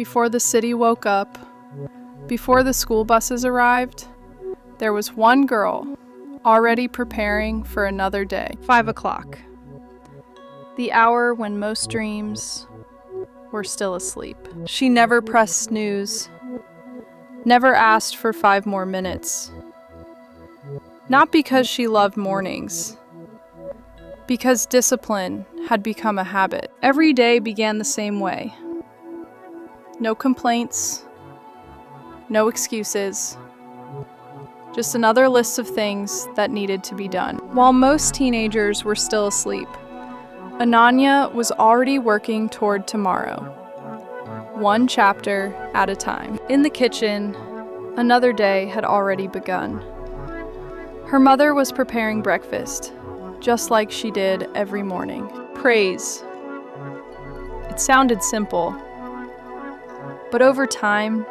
Before the city woke up, before the school buses arrived, there was one girl already preparing for another day. 5 o'clock. The hour when most dreams were still asleep. She never pressed snooze, never asked for 5 more minutes. Not because she loved mornings, because discipline had become a habit. Every day began the same way. No complaints, no excuses, just another list of things that needed to be done. While most teenagers were still asleep, Ananya was already working toward tomorrow, one chapter at a time. In the kitchen, another day had already begun. Her mother was preparing breakfast, just like she did every morning. Praise. It sounded simple, but over time,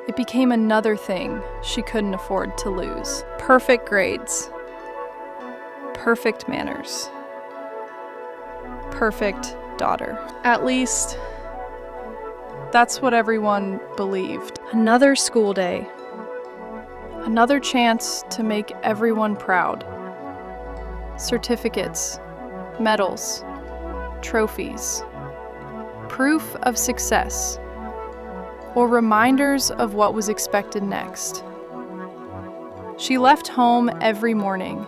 it became another thing she couldn't afford to lose. Perfect grades, perfect manners, perfect daughter. At least, that's what everyone believed. Another school day, another chance to make everyone proud. Certificates, medals, trophies, proof of success, or reminders of what was expected next. She left home every morning,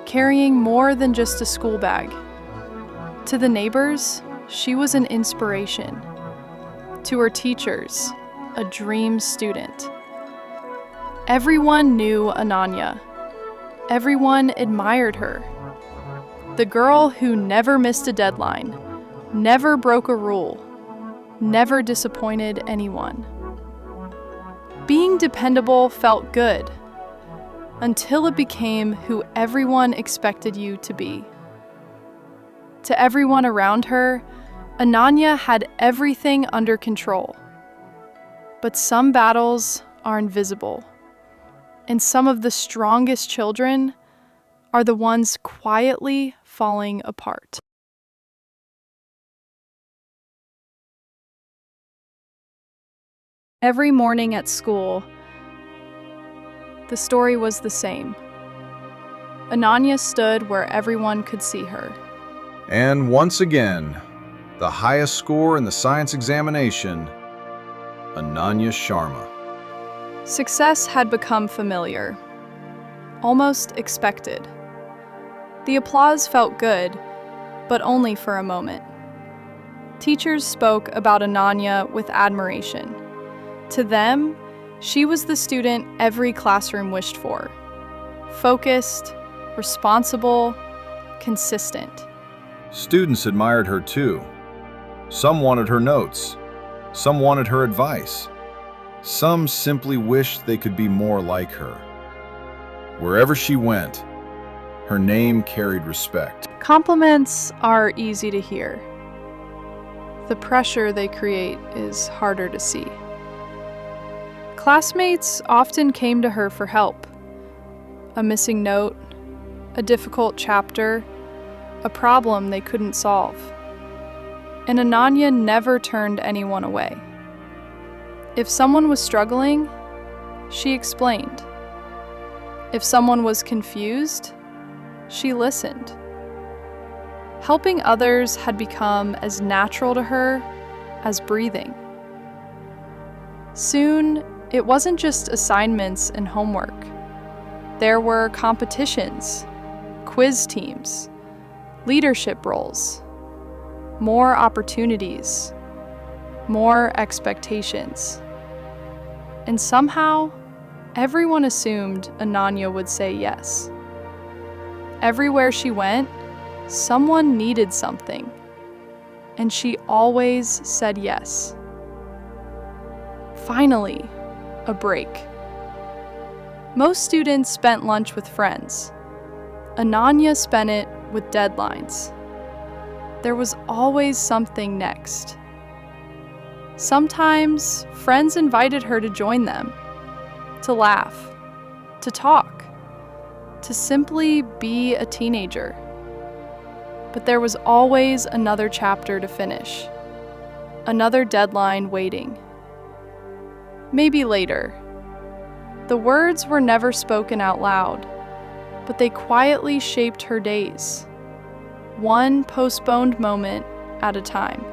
carrying more than just a school bag. To the neighbors, she was an inspiration. To her teachers, a dream student. Everyone knew Ananya. Everyone admired her. The girl who never missed a deadline, never broke a rule, never disappointed anyone. Being dependable felt good, until it became who everyone expected you to be. To everyone around her, Ananya had everything under control. But some battles are invisible, and some of the strongest children are the ones quietly falling apart. Every morning at school, the story was the same. Ananya stood where everyone could see her. And once again, the highest score in the science examination, Ananya Sharma. Success had become familiar, almost expected. The applause felt good, but only for a moment. Teachers spoke about Ananya with admiration. To them, she was the student every classroom wished for. Focused, responsible, consistent. Students admired her too. Some wanted her notes. Some wanted her advice. Some simply wished they could be more like her. Wherever she went, her name carried respect. Compliments are easy to hear. The pressure they create is harder to see. Classmates often came to her for help. A missing note, a difficult chapter, a problem they couldn't solve. And Ananya never turned anyone away. If someone was struggling, she explained. If someone was confused, she listened. Helping others had become as natural to her as breathing. Soon, it wasn't just assignments and homework. There were competitions, quiz teams, leadership roles, more opportunities, more expectations. And somehow, everyone assumed Ananya would say yes. Everywhere she went, someone needed something, and she always said yes. Finally, a break. Most students spent lunch with friends. Ananya spent it with deadlines. There was always something next. Sometimes, friends invited her to join them, to laugh, to talk, to simply be a teenager. But there was always another chapter to finish. another deadline waiting. Maybe later. The words were never spoken out loud, but they quietly shaped her days, one postponed moment at a time.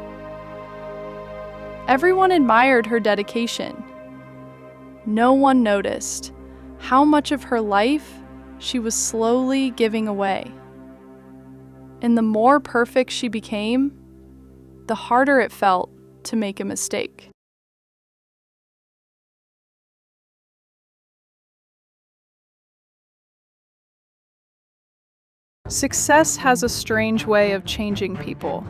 Everyone admired her dedication. No one noticed how much of her life she was slowly giving away. And the more perfect she became, the harder it felt to make a mistake. Success has a strange way of changing people.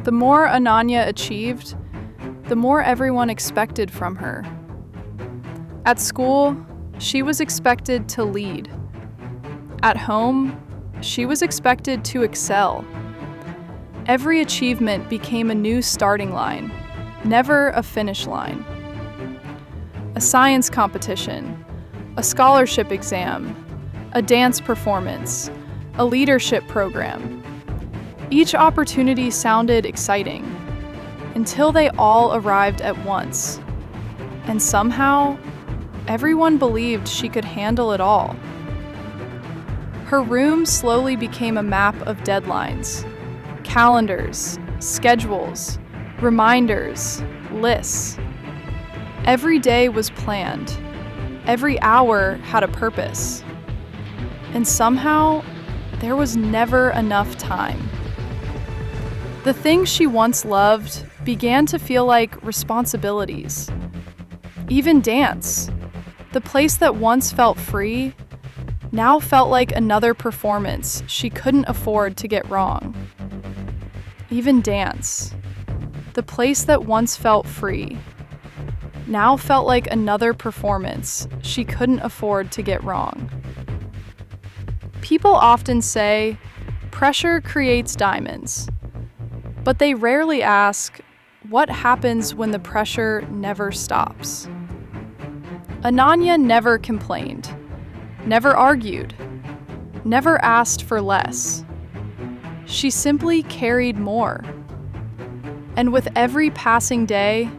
The more Ananya achieved, the more everyone expected from her. At school, she was expected to lead. At home, she was expected to excel. Every achievement became a new starting line, never a finish line. A science competition, a scholarship exam, a dance performance, a leadership program. Each opportunity sounded exciting until they all arrived at once. And somehow, everyone believed she could handle it all. Her room slowly became a map of deadlines, calendars, schedules, reminders, lists. Every day was planned. Every hour had a purpose. And somehow, there was never enough time. The things she once loved began to feel like responsibilities. Even dance, the place that once felt free, now felt like another performance she couldn't afford to get wrong. Even dance, the place that once felt free, now felt like another performance she couldn't afford to get wrong. People often say, pressure creates diamonds, but they rarely ask, what happens when the pressure never stops? Ananya never complained, never argued, never asked for less. She simply carried more. And with every passing day,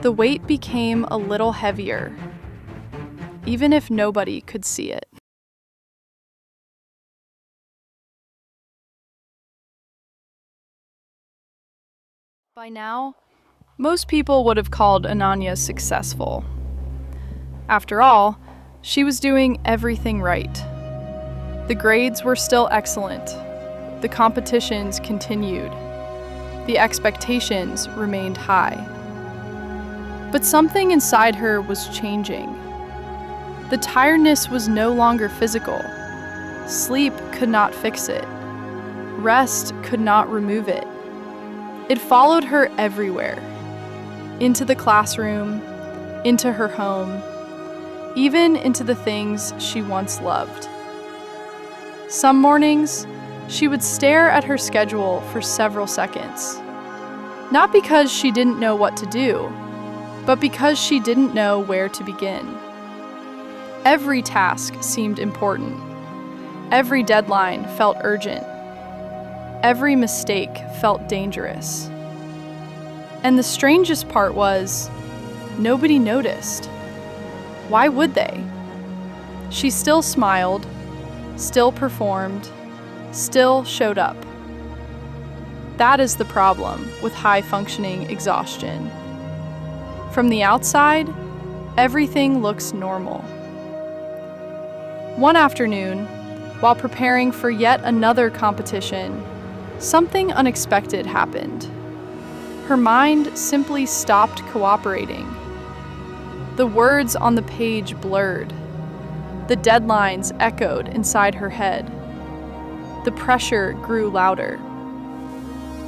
the weight became a little heavier, even if nobody could see it. By now, most people would have called Ananya successful. After all, she was doing everything right. The grades were still excellent. The competitions continued. The expectations remained high. But something inside her was changing. The tiredness was no longer physical. Sleep could not fix it. Rest could not remove it. It followed her everywhere. Into the classroom, into her home, even into the things she once loved. Some mornings, she would stare at her schedule for several seconds. Not because she didn't know what to do, but because she didn't know where to begin. Every task seemed important. Every deadline felt urgent. Every mistake felt dangerous. And the strangest part was, nobody noticed. Why would they? She still smiled, still performed, still showed up. That is the problem with high-functioning exhaustion. From the outside, everything looks normal. One afternoon, while preparing for yet another competition, something unexpected happened. Her mind simply stopped cooperating. The words on the page blurred. The deadlines echoed inside her head. The pressure grew louder.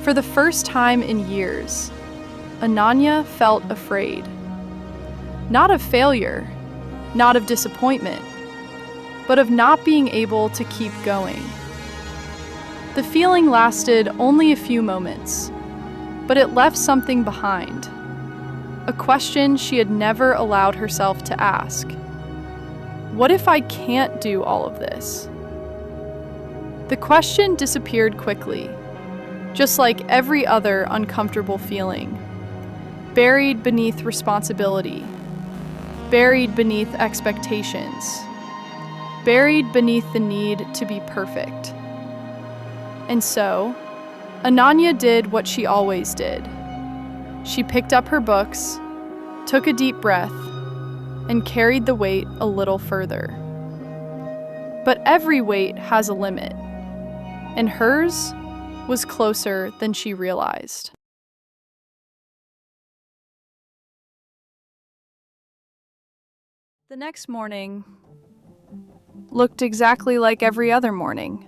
For the first time in years, Ananya felt afraid. Not of failure, not of disappointment, but of not being able to keep going. The feeling lasted only a few moments, but it left something behind. A question she had never allowed herself to ask. What if I can't do all of this? The question disappeared quickly. just like every other uncomfortable feeling, buried beneath responsibility, buried beneath expectations, buried beneath the need to be perfect. And so, Ananya did what she always did. She picked up her books, took a deep breath, and carried the weight a little further. But every weight has a limit, and hers was closer than she realized. The next morning looked exactly like every other morning.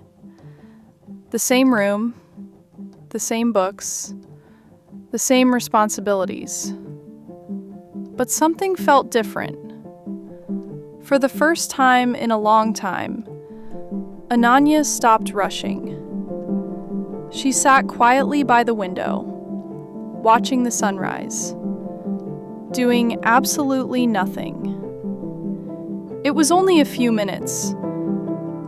The same room, the same books, the same responsibilities. But something felt different. For the first time in a long time, Ananya stopped rushing. She sat quietly by the window, watching the sunrise, doing absolutely nothing. It was only a few minutes,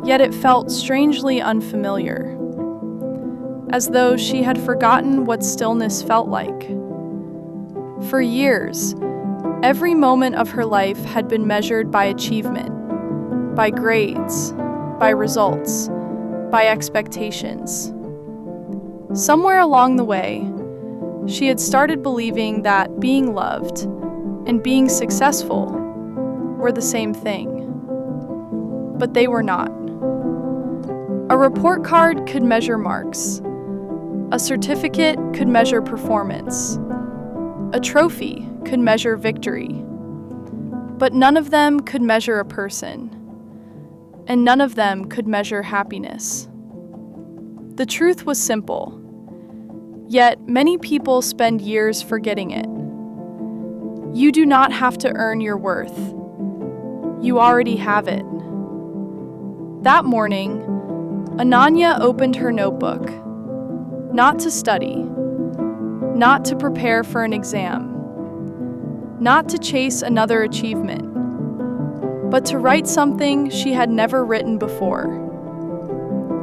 yet it felt strangely unfamiliar, as though she had forgotten what stillness felt like. For years, every moment of her life had been measured by achievement, by grades, by results, by expectations. Somewhere along the way, she had started believing that being loved and being successful were the same thing. But they were not. A report card could measure marks. A certificate could measure performance. A trophy could measure victory. But none of them could measure a person. And none of them could measure happiness. The truth was simple. Yet many people spend years forgetting it. You do not have to earn your worth. You already have it. That morning, Ananya opened her notebook, not to study, not to prepare for an exam, not to chase another achievement, but to write something she had never written before,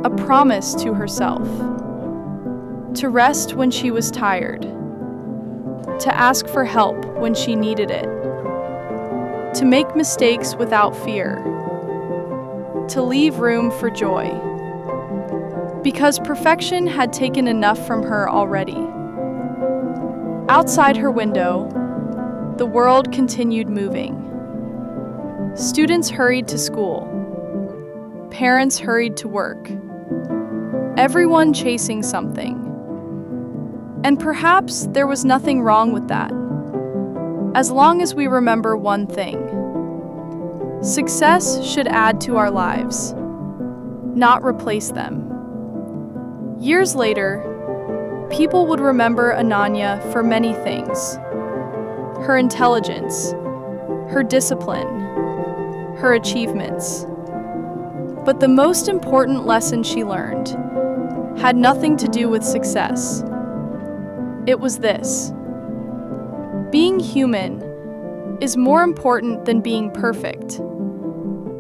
a promise to herself, to rest when she was tired, to ask for help when she needed it, to make mistakes without fear, to leave room for joy. Because perfection had taken enough from her already. Outside her window, the world continued moving. Students hurried to school. Parents hurried to work. Everyone chasing something. And perhaps there was nothing wrong with that, as long as we remember one thing. Success should add to our lives, not replace them. Years later, people would remember Ananya for many things. Her intelligence, her discipline, her achievements. But the most important lesson she learned had nothing to do with success. It was this: being human is more important than being perfect.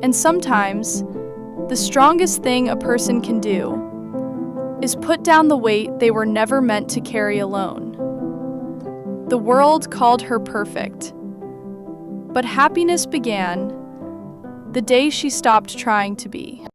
And sometimes, the strongest thing a person can do is put down the weight they were never meant to carry alone. The world called her perfect, but happiness began the day she stopped trying to be.